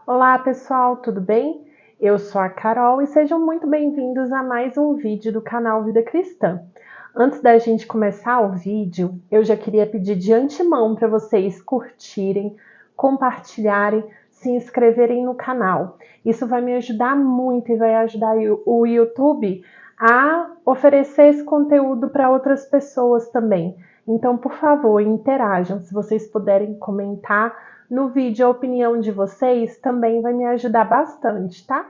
Olá pessoal, tudo bem? Eu sou a Carol e sejam muito bem-vindos a mais um vídeo do canal Vida Cristã. Antes da gente começar o vídeo, eu já queria pedir de antemão para vocês curtirem, compartilharem, se inscreverem no canal. Isso vai me ajudar muito e vai ajudar o YouTube a oferecer esse conteúdo para outras pessoas também. Então, por favor, interajam. Se vocês puderem comentar no vídeo a opinião de vocês, também vai me ajudar bastante, tá?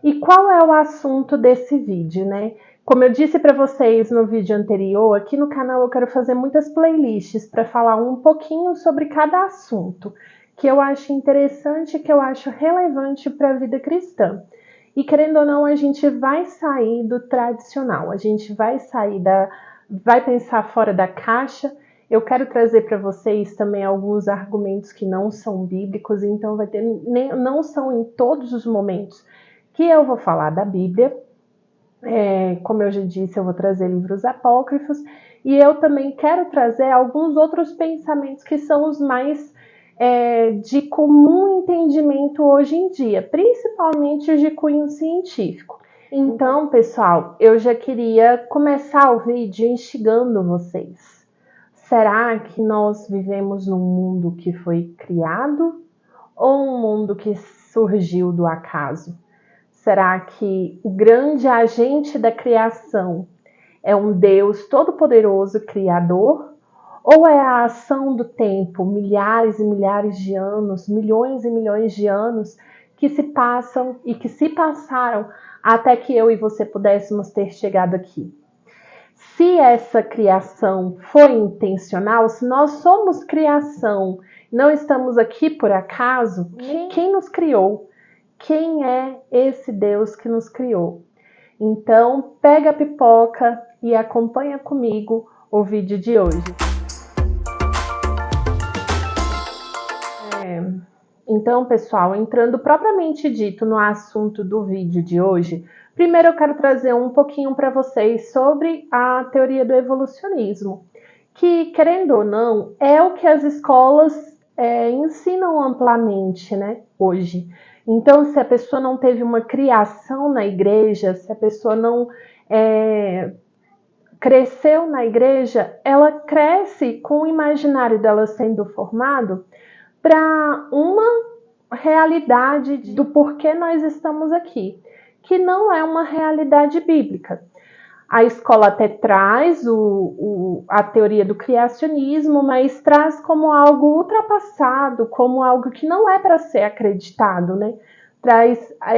E qual é o assunto desse vídeo, né? Como eu disse para vocês no vídeo anterior, aqui no canal eu quero fazer muitas playlists para falar um pouquinho sobre cada assunto que eu acho interessante, que eu acho relevante para a vida cristã. E querendo ou não, a gente vai sair do tradicional, a gente vai vai pensar fora da caixa. Eu quero trazer para vocês também alguns argumentos que não são bíblicos, então não são em todos os momentos que eu vou falar da Bíblia. Como eu já disse, eu vou trazer livros apócrifos e eu também quero trazer alguns outros pensamentos que são os mais de comum entendimento hoje em dia, principalmente os de cunho científico. Então, pessoal, eu já queria começar o vídeo instigando vocês. Será que nós vivemos num mundo que foi criado ou um mundo que surgiu do acaso? Será que o grande agente da criação é um Deus todo-poderoso, criador? Ou é a ação do tempo, milhares e milhares de anos, milhões e milhões de anos que se passam e que se passaram até que eu e você pudéssemos ter chegado aqui? Se essa criação foi intencional, se nós somos criação, não estamos aqui por acaso, quem nos criou? Quem é esse Deus que nos criou? Então, pega a pipoca e acompanha comigo o vídeo de hoje. Então, pessoal, entrando propriamente dito no assunto do vídeo de hoje, primeiro eu quero trazer um pouquinho para vocês sobre a teoria do evolucionismo, que, querendo ou não, é o que as escolas ensinam amplamente, né, hoje. Então, se a pessoa não teve uma criação na igreja, se a pessoa não cresceu na igreja, ela cresce com o imaginário dela sendo formado para uma realidade do porquê nós estamos aqui, que não é uma realidade bíblica. A escola até traz a teoria do criacionismo, mas traz como algo ultrapassado, como algo que não é para ser acreditado, né?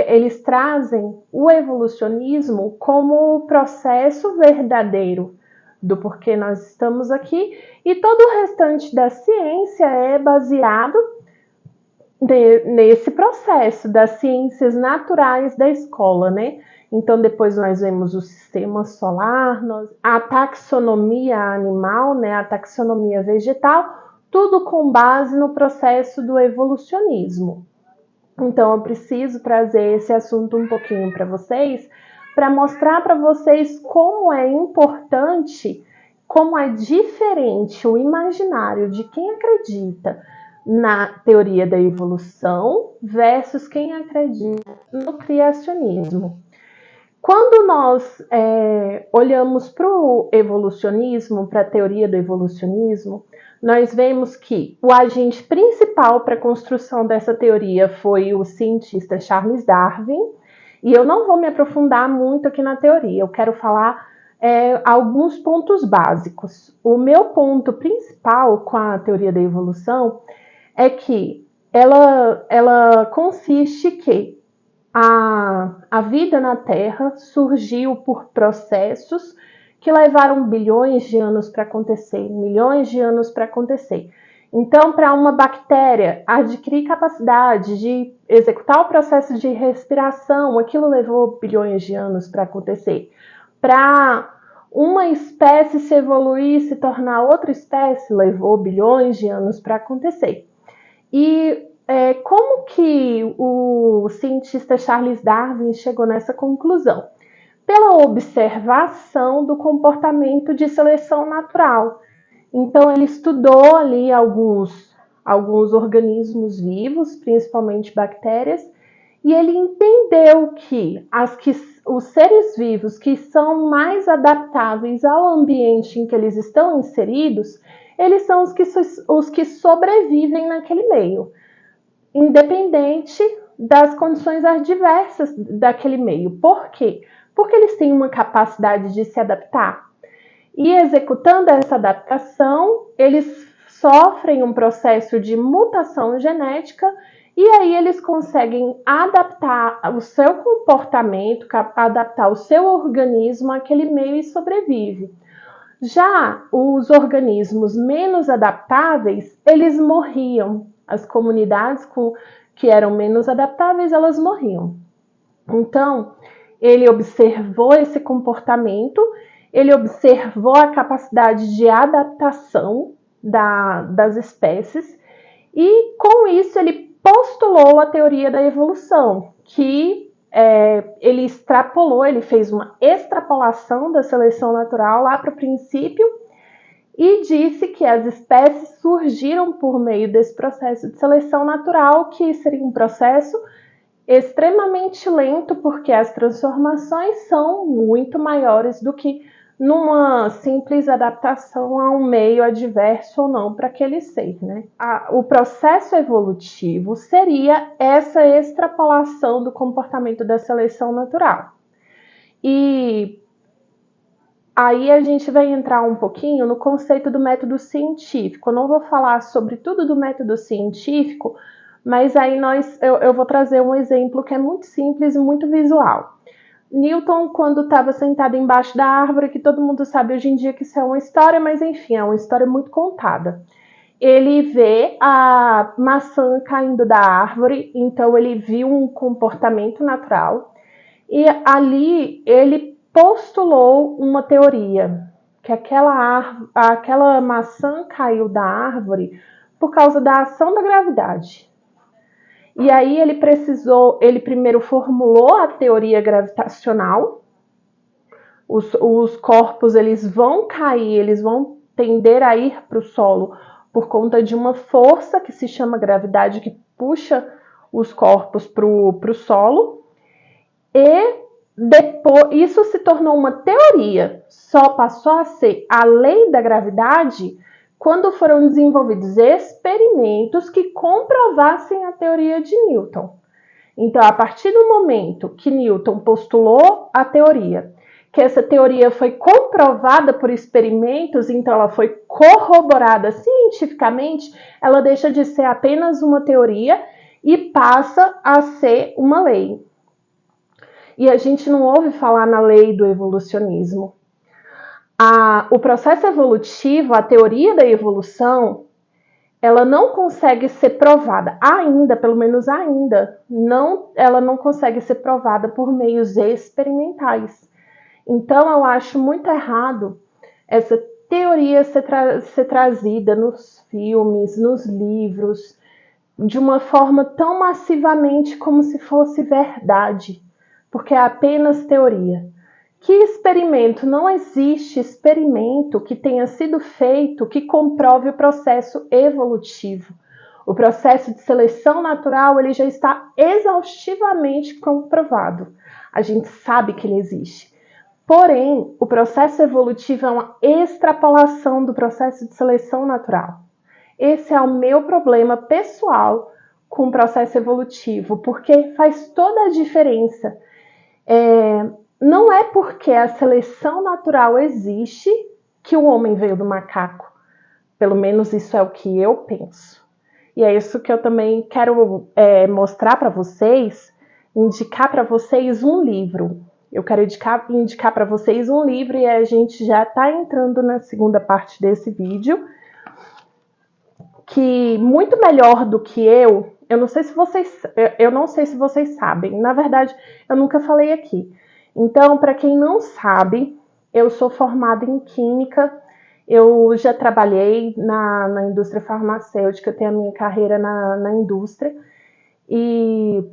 Eles trazem o evolucionismo como o processo verdadeiro do porquê nós estamos aqui, e todo o restante da ciência é baseado nesse processo das ciências naturais da escola, né? Então, depois nós vemos o sistema solar, a taxonomia animal, né? A taxonomia vegetal, tudo com base no processo do evolucionismo. Então, eu preciso trazer esse assunto um pouquinho para vocês, para mostrar para vocês como é importante, como é diferente o imaginário de quem acredita na teoria da evolução versus quem acredita no criacionismo. Quando nós olhamos para o evolucionismo, para a teoria do evolucionismo, nós vemos que o agente principal para a construção dessa teoria foi o cientista Charles Darwin, e eu não vou me aprofundar muito aqui na teoria, eu quero falar alguns pontos básicos. O meu ponto principal com a teoria da evolução é que ela consiste que a vida na Terra surgiu por processos que levaram bilhões de anos para acontecer, milhões de anos para acontecer. Então, para uma bactéria adquirir capacidade de executar o processo de respiração, aquilo levou bilhões de anos para acontecer. Para uma espécie se evoluir e se tornar outra espécie, levou bilhões de anos para acontecer. E como que o cientista Charles Darwin chegou nessa conclusão? Pela observação do comportamento de seleção natural. Então, ele estudou ali alguns alguns organismos vivos, principalmente bactérias, e ele entendeu que os seres vivos que são mais adaptáveis ao ambiente em que eles estão inseridos, eles são os que sobrevivem naquele meio, independente das condições adversas daquele meio. Por quê? Porque eles têm uma capacidade de se adaptar. E executando essa adaptação, eles sofrem um processo de mutação genética e aí eles conseguem adaptar o seu comportamento, adaptar o seu organismo àquele meio e sobrevive. Já os organismos menos adaptáveis, eles morriam. As comunidades que eram menos adaptáveis, elas morriam. Então, ele observou esse comportamento, ele observou a capacidade de adaptação das espécies e, com isso, ele postulou a teoria da evolução, que ele extrapolou, ele fez uma extrapolação da seleção natural lá para o princípio e disse que as espécies surgiram por meio desse processo de seleção natural, que seria um processo extremamente lento, porque as transformações são muito maiores do que numa simples adaptação a um meio adverso ou não para aquele ser, né? O processo evolutivo seria essa extrapolação do comportamento da seleção natural. E aí a gente vai entrar um pouquinho no conceito do método científico. Eu não vou falar sobre tudo do método científico, mas aí eu vou trazer um exemplo que é muito simples e muito visual. Newton, quando estava sentado embaixo da árvore, que todo mundo sabe hoje em dia que isso é uma história, mas enfim, é uma história muito contada. Ele vê a maçã caindo da árvore, então ele viu um comportamento natural e ali ele postulou uma teoria, que aquela maçã caiu da árvore por causa da ação da gravidade. E aí ele primeiro formulou a teoria gravitacional. Os corpos eles vão cair, eles vão tender a ir para o solo por conta de uma força que se chama gravidade, que puxa os corpos para o solo. E depois isso se tornou uma teoria, só passou a ser a lei da gravidade quando foram desenvolvidos experimentos que comprovassem a teoria de Newton. Então, a partir do momento que Newton postulou a teoria, que essa teoria foi comprovada por experimentos, então ela foi corroborada cientificamente, ela deixa de ser apenas uma teoria e passa a ser uma lei. E a gente não ouve falar na lei do evolucionismo. O processo evolutivo, a teoria da evolução, ela não consegue ser provada ainda, pelo menos ainda, ela não consegue ser provada por meios experimentais. Então, eu acho muito errado essa teoria ser trazida nos filmes, nos livros, de uma forma tão massivamente como se fosse verdade, porque é apenas teoria. Que experimento? Não existe experimento que tenha sido feito que comprove o processo evolutivo. O processo de seleção natural ele já está exaustivamente comprovado. A gente sabe que ele existe. Porém, o processo evolutivo é uma extrapolação do processo de seleção natural. Esse é o meu problema pessoal com o processo evolutivo, porque faz toda a diferença. Não é porque a seleção natural existe que o homem veio do macaco. Pelo menos isso é o que eu penso. E é isso que eu também quero mostrar para vocês, indicar para vocês um livro. Eu quero indicar para vocês um livro e a gente já está entrando na segunda parte desse vídeo, que muito melhor do que eu não sei se vocês sabem. Na verdade, eu nunca falei aqui. Então, para quem não sabe, eu sou formada em Química, eu já trabalhei na indústria farmacêutica, tenho a minha carreira na indústria e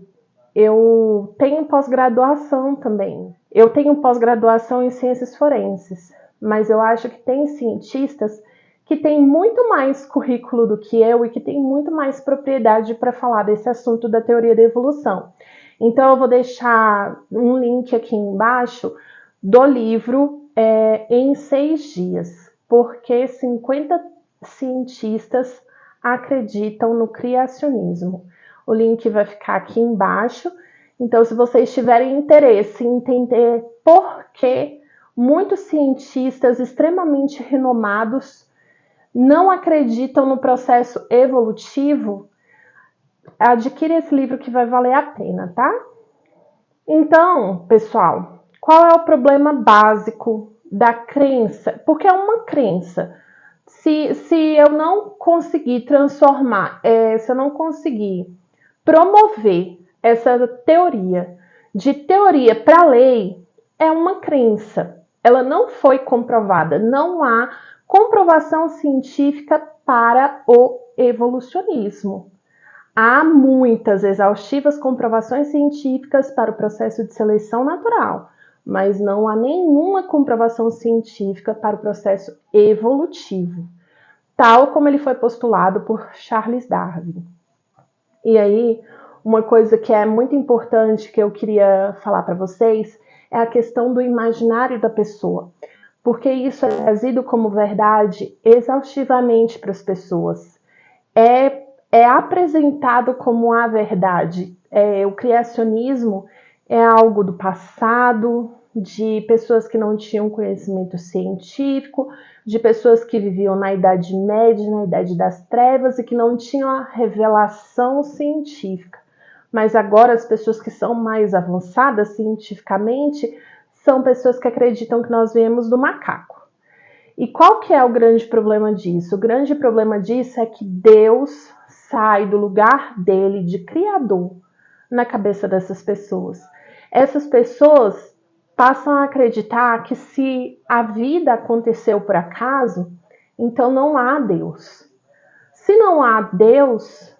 eu tenho pós-graduação também. Eu tenho pós-graduação em Ciências Forenses, mas eu acho que tem cientistas que tem muito mais currículo do que eu e que tem muito mais propriedade para falar desse assunto da teoria da evolução. Então, eu vou deixar um link aqui embaixo do livro Em 6 Dias, porque 50 cientistas acreditam no criacionismo. O link vai ficar aqui embaixo. Então, se vocês tiverem interesse em entender por que muitos cientistas extremamente renomados não acreditam no processo evolutivo, adquire esse livro que vai valer a pena, tá? Então, pessoal, qual é o problema básico da crença? Porque é uma crença. Se eu não conseguir transformar, se eu não conseguir promover essa teoria de teoria para lei, é uma crença. Ela não foi comprovada. Não há comprovação científica para o evolucionismo. Há muitas exaustivas comprovações científicas para o processo de seleção natural, mas não há nenhuma comprovação científica para o processo evolutivo, tal como ele foi postulado por Charles Darwin. E aí, uma coisa que é muito importante que eu queria falar para vocês é a questão do imaginário da pessoa, porque isso é trazido como verdade exaustivamente para as pessoas. É apresentado como a verdade. O criacionismo é algo do passado, de pessoas que não tinham conhecimento científico, de pessoas que viviam na Idade Média, na Idade das Trevas e que não tinham a revelação científica. Mas agora as pessoas que são mais avançadas cientificamente são pessoas que acreditam que nós viemos do macaco. E qual que é o grande problema disso? O grande problema disso é que Deus sai do lugar dele de criador na cabeça dessas pessoas. Essas pessoas passam a acreditar que se a vida aconteceu por acaso, então não há Deus. Se não há Deus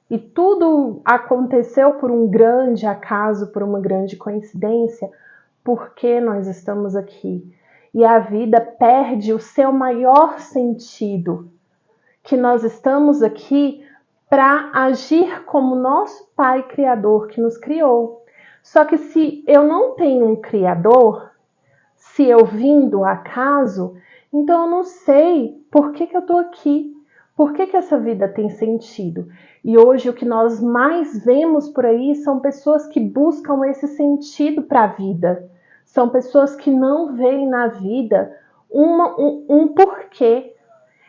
e tudo aconteceu por um grande acaso, por uma grande coincidência, por que nós estamos aqui? E a vida perde o seu maior sentido, que nós estamos aqui para agir como nosso Pai Criador que nos criou. Só que se eu não tenho um Criador, se eu vim do acaso, então eu não sei por que eu estou aqui, por que essa vida tem sentido. E hoje o que nós mais vemos por aí são pessoas que buscam esse sentido para a vida. São pessoas que não veem na vida um porquê.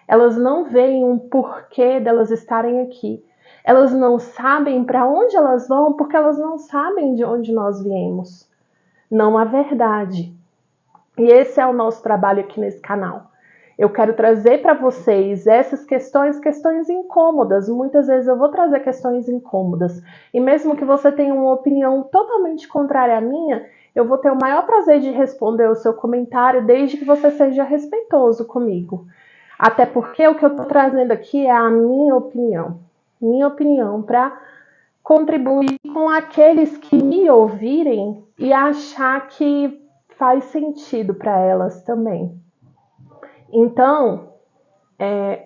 Elas não veem um porquê delas estarem aqui. Elas não sabem para onde elas vão porque elas não sabem de onde nós viemos. Não há verdade. E esse é o nosso trabalho aqui nesse canal. Eu quero trazer para vocês essas questões incômodas. Muitas vezes eu vou trazer questões incômodas. E mesmo que você tenha uma opinião totalmente contrária à minha, eu vou ter o maior prazer de responder o seu comentário, desde que você seja respeitoso comigo. Até porque o que eu estou trazendo aqui é a minha opinião. Minha opinião para contribuir com aqueles que me ouvirem e achar que faz sentido para elas também. Então,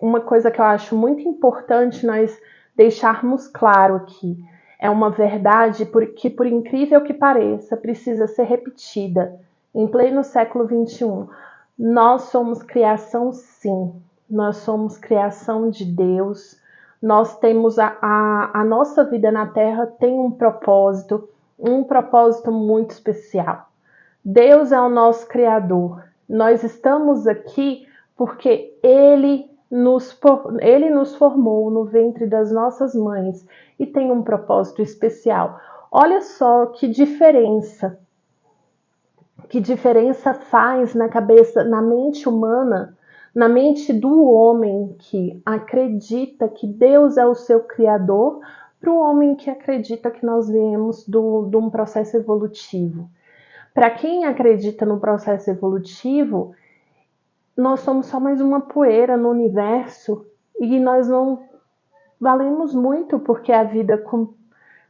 uma coisa que eu acho muito importante nós deixarmos claro aqui, é uma verdade que, por incrível que pareça, precisa ser repetida em pleno século XXI. Nós somos criação, sim. Nós somos criação de Deus. Nós temos a nossa vida na Terra tem um propósito muito especial. Deus é o nosso Criador. Nós estamos aqui porque Ele nos formou no ventre das nossas mães e tem um propósito especial. Olha só que diferença faz na cabeça, na mente humana, na mente do homem que acredita que Deus é o seu Criador, para o homem que acredita que nós viemos de um processo evolutivo. Para quem acredita no processo evolutivo, nós somos só mais uma poeira no universo e nós não valemos muito porque a vida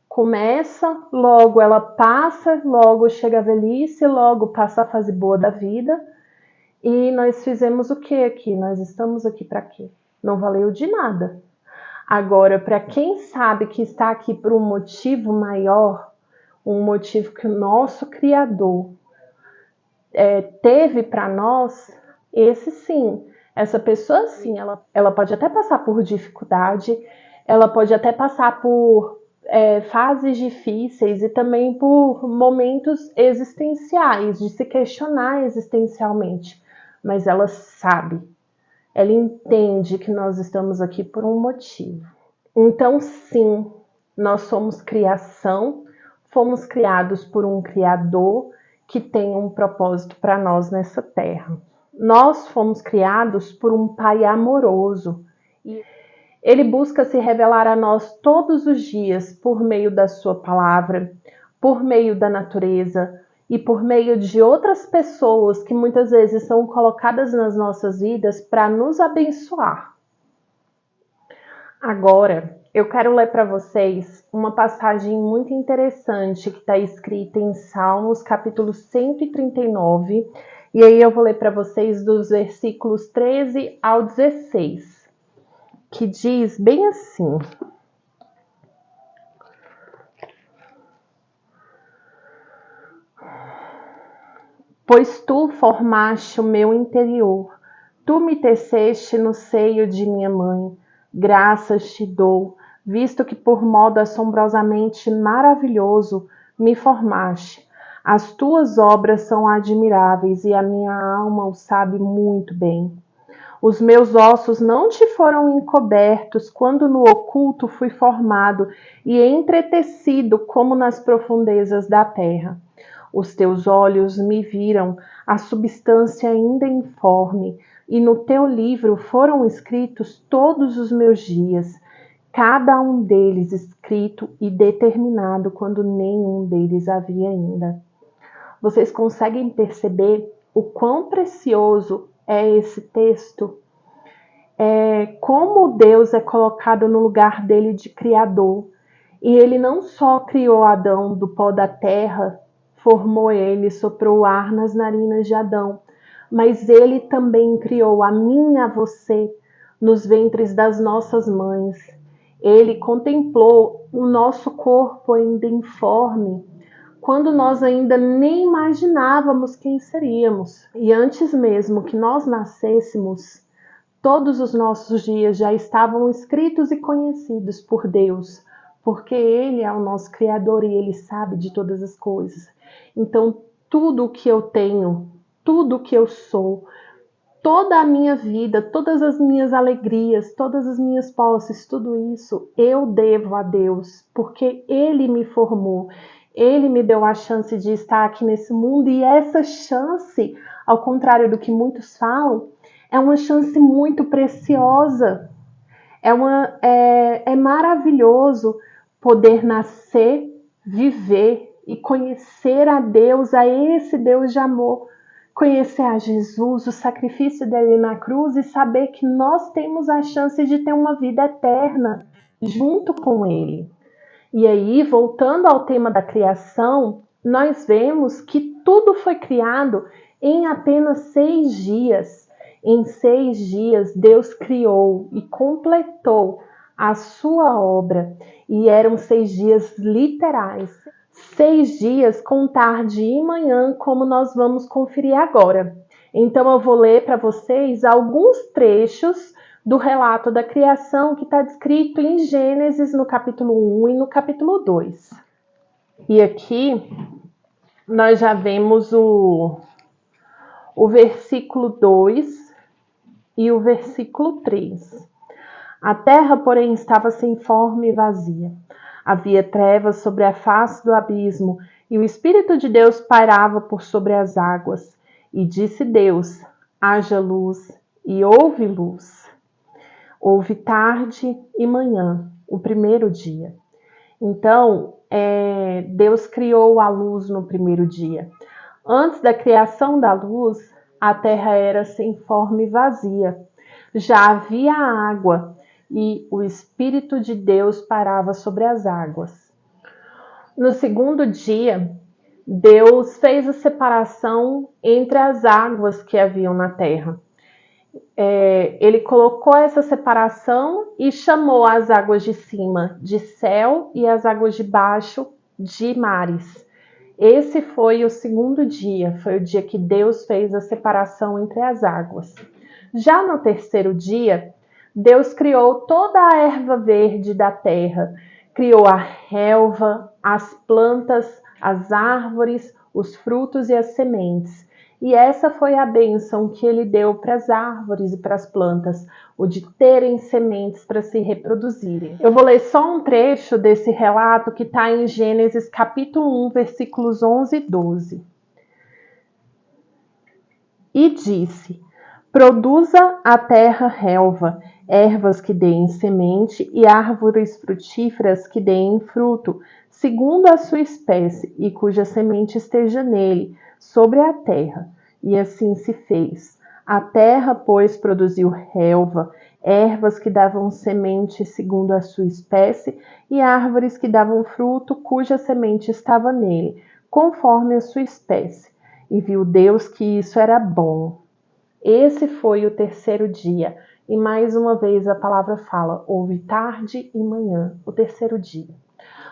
começa, logo ela passa, logo chega a velhice, logo passa a fase boa da vida E nós fizemos o que aqui? Nós estamos aqui para quê? Não valeu de nada. Agora, para quem sabe que está aqui por um motivo maior, um motivo que o nosso Criador teve para nós, esse sim, essa pessoa sim, ela pode até passar por dificuldade, ela pode até passar por fases difíceis e também por momentos existenciais, de se questionar existencialmente, mas ela sabe, ela entende que nós estamos aqui por um motivo. Então, sim, nós somos criação, fomos criados por um Criador que tem um propósito para nós nessa terra. Nós fomos criados por um Pai amoroso e Ele busca se revelar a nós todos os dias por meio da Sua palavra, por meio da natureza e por meio de outras pessoas que muitas vezes são colocadas nas nossas vidas para nos abençoar. Agora, eu quero ler para vocês uma passagem muito interessante que está escrita em Salmos, capítulo 139, e aí eu vou ler para vocês dos versículos 13 ao 16, que diz bem assim: Pois tu formaste o meu interior, tu me teceste no seio de minha mãe. Graças te dou, visto que por modo assombrosamente maravilhoso me formaste. As tuas obras são admiráveis e a minha alma o sabe muito bem. Os meus ossos não te foram encobertos quando no oculto fui formado e entretecido como nas profundezas da terra. Os teus olhos me viram a substância ainda informe, e no teu livro foram escritos todos os meus dias, cada um deles escrito e determinado quando nenhum deles havia ainda. Vocês conseguem perceber o quão precioso é esse texto? Como Deus é colocado no lugar dele de criador. E ele não só criou Adão do pó da terra, formou ele, soprou o ar nas narinas de Adão, mas ele também criou a mim e a você nos ventres das nossas mães. Ele contemplou o nosso corpo ainda informe, quando nós ainda nem imaginávamos quem seríamos. E antes mesmo que nós nascêssemos, todos os nossos dias já estavam escritos e conhecidos por Deus, porque Ele é o nosso Criador e Ele sabe de todas as coisas. Então, tudo o que eu tenho, tudo o que eu sou, toda a minha vida, todas as minhas alegrias, todas as minhas posses, tudo isso eu devo a Deus, porque Ele me formou, Ele me deu a chance de estar aqui nesse mundo, e essa chance, ao contrário do que muitos falam, é uma chance muito preciosa. É maravilhoso poder nascer, viver e conhecer a Deus, a esse Deus de amor. Conhecer a Jesus, o sacrifício dele na cruz, e saber que nós temos a chance de ter uma vida eterna junto com ele. E aí, voltando ao tema da criação, nós vemos que tudo foi criado em apenas 6 dias. Em 6 dias, Deus criou e completou a sua obra. E eram 6 dias literais. 6 dias com tarde e manhã, como nós vamos conferir agora. Então, eu vou ler para vocês alguns trechos do relato da criação que está descrito em Gênesis no capítulo 1 e no capítulo 2. E aqui nós já vemos o versículo 2 e o versículo 3. A terra, porém, estava sem forma e vazia. Havia trevas sobre a face do abismo, e o Espírito de Deus pairava por sobre as águas. E disse Deus: haja luz, e houve luz. Houve tarde e manhã, o primeiro dia. Então, Deus criou a luz no primeiro dia. Antes da criação da luz, a terra era sem forma e vazia. Já havia água e o Espírito de Deus parava sobre as águas. No segundo dia, Deus fez a separação entre as águas que haviam na terra. Ele colocou essa separação e chamou as águas de cima de céu e as águas de baixo de mares. Esse foi o segundo dia, foi o dia que Deus fez a separação entre as águas. Já no terceiro dia, Deus criou toda a erva verde da terra, criou a relva, as plantas, as árvores, os frutos e as sementes. E essa foi a bênção que ele deu para as árvores e para as plantas, o de terem sementes para se reproduzirem. Eu vou ler só um trecho desse relato que está em Gênesis capítulo 1, versículos 11 e 12. E disse: produza a terra relva, ervas que deem semente e árvores frutíferas que deem fruto, segundo a sua espécie, e cuja semente esteja nele, sobre a terra. E assim se fez. A terra, pois, produziu relva, ervas que davam semente segundo a sua espécie, e árvores que davam fruto, cuja semente estava nele, conforme a sua espécie. E viu Deus que isso era bom. Esse foi o terceiro dia. E mais uma vez a palavra fala, houve tarde e manhã, o terceiro dia.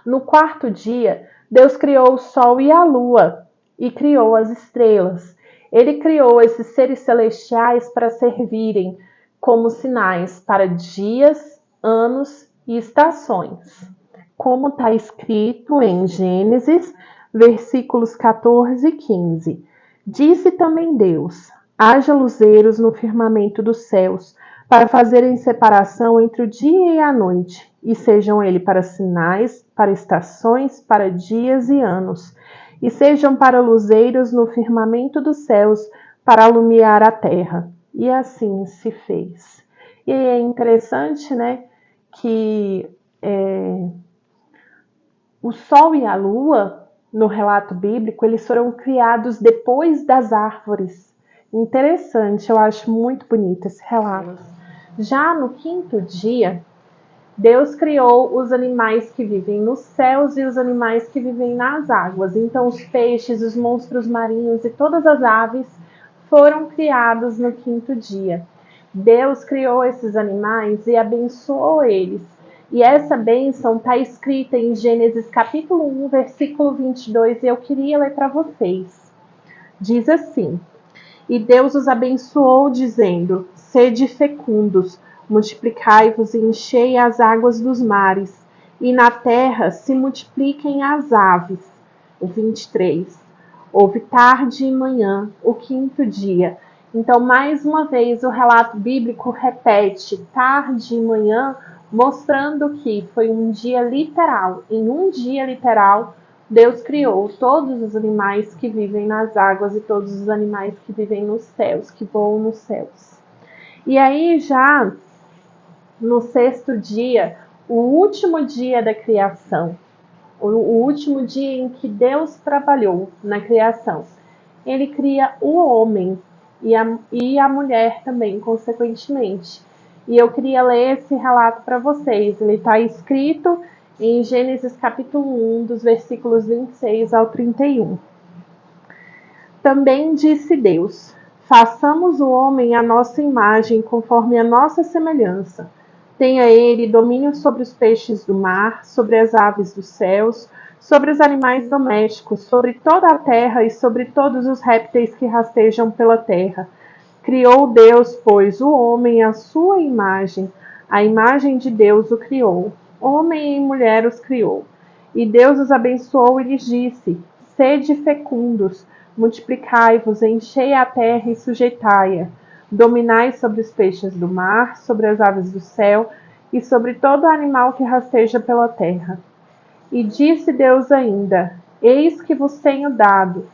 No quarto dia, Deus criou o sol e a lua e criou as estrelas. Ele criou esses seres celestiais para servirem como sinais para dias, anos e estações. Como está escrito em Gênesis, versículos 14 e 15. Disse também Deus: haja luzeiros no firmamento dos céus, para fazerem separação entre o dia e a noite, e sejam ele para sinais, para estações, para dias e anos, e sejam para luzeiros no firmamento dos céus, para alumiar a terra. E assim se fez. E é interessante, né, que o sol e a lua, no relato bíblico, eles foram criados depois das árvores. Interessante, eu acho muito bonito esse relato. Já no quinto dia, Deus criou os animais que vivem nos céus e os animais que vivem nas águas. Então, os peixes, os monstros marinhos e todas as aves foram criados no quinto dia. Deus criou esses animais e abençoou eles. E essa bênção está escrita em Gênesis capítulo 1, versículo 22, e eu queria ler para vocês. Diz assim: e Deus os abençoou, dizendo: sede fecundos, multiplicai-vos e enchei as águas dos mares, e na terra se multipliquem as aves. O 23. Houve tarde e manhã, o quinto dia. Então, mais uma vez, o relato bíblico repete tarde e manhã, mostrando que foi um dia literal. Em um dia literal, Deus criou todos os animais que vivem nas águas e todos os animais que vivem nos céus, que voam nos céus. E aí, já no sexto dia, o último dia da criação, o último dia em que Deus trabalhou na criação, ele cria o homem e a mulher também, consequentemente. E eu queria ler esse relato para vocês. Ele está escrito em Gênesis capítulo 1, dos versículos 26 ao 31. Também disse Deus: façamos o homem à nossa imagem, conforme a nossa semelhança. Tenha ele domínio sobre os peixes do mar, sobre as aves dos céus, sobre os animais domésticos, sobre toda a terra e sobre todos os répteis que rastejam pela terra. Criou Deus, pois, o homem à sua imagem. A imagem de Deus o criou. Homem e mulher os criou. E Deus os abençoou e lhes disse: sede fecundos, multiplicai-vos, enchei a terra e sujeitai-a. Dominai sobre os peixes do mar, sobre as aves do céu e sobre todo animal que rasteja pela terra. E disse Deus ainda: eis que vos tenho dado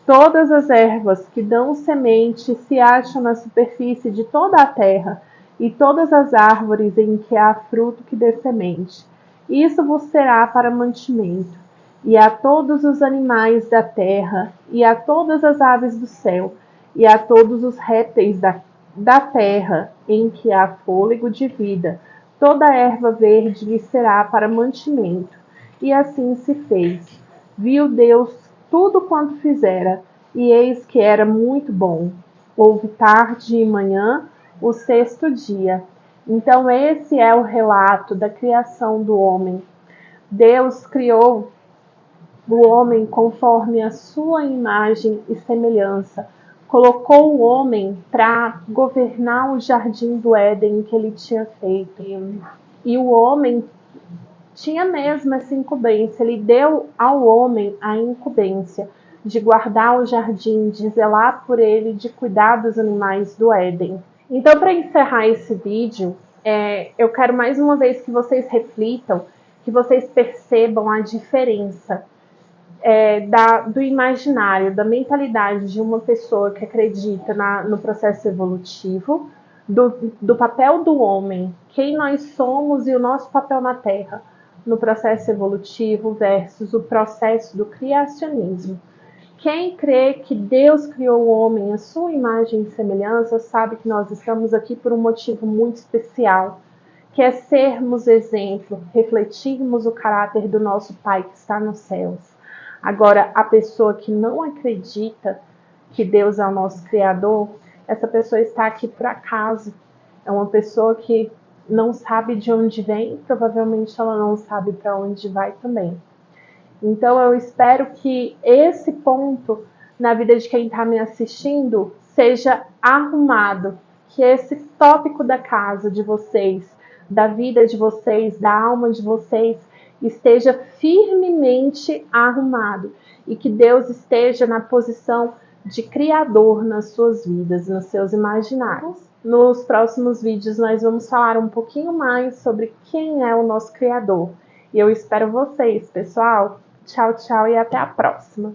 todas as ervas que dão semente se acham na superfície de toda a terra, e todas as árvores em que há fruto que dê semente. Isso vos será para mantimento. E a todos os animais da terra, e a todas as aves do céu, e a todos os répteis da terra em que há fôlego de vida, toda a erva verde lhe será para mantimento. E assim se fez. Viu Deus tudo quanto fizera, e eis que era muito bom. Houve tarde e manhã, o sexto dia. Então esse é o relato da criação do homem. Deus criou o homem conforme a sua imagem e semelhança. Colocou o homem para governar o jardim do Éden que ele tinha feito. E o homem tinha mesmo essa incumbência. Ele deu ao homem a incumbência de guardar o jardim, de zelar por ele, de cuidar dos animais do Éden. Então, para encerrar esse vídeo, eu quero mais uma vez que vocês reflitam, que vocês percebam a diferença do imaginário, da mentalidade de uma pessoa que acredita no processo evolutivo, do papel do homem, quem nós somos e o nosso papel na Terra, no processo evolutivo versus o processo do criacionismo. Quem crê que Deus criou o homem à sua imagem e semelhança sabe que nós estamos aqui por um motivo muito especial, que é sermos exemplo, refletirmos o caráter do nosso Pai que está nos céus. Agora, a pessoa que não acredita que Deus é o nosso Criador, essa pessoa está aqui por acaso. É uma pessoa que não sabe de onde vem, provavelmente ela não sabe para onde vai também. Então, eu espero que esse ponto na vida de quem está me assistindo seja arrumado, que esse tópico da casa de vocês, da vida de vocês, da alma de vocês, esteja firmemente arrumado e que Deus esteja na posição de criador nas suas vidas, nos seus imaginários. Nos próximos vídeos nós vamos falar um pouquinho mais sobre quem é o nosso criador. E eu espero vocês, pessoal. Tchau, tchau e até a próxima.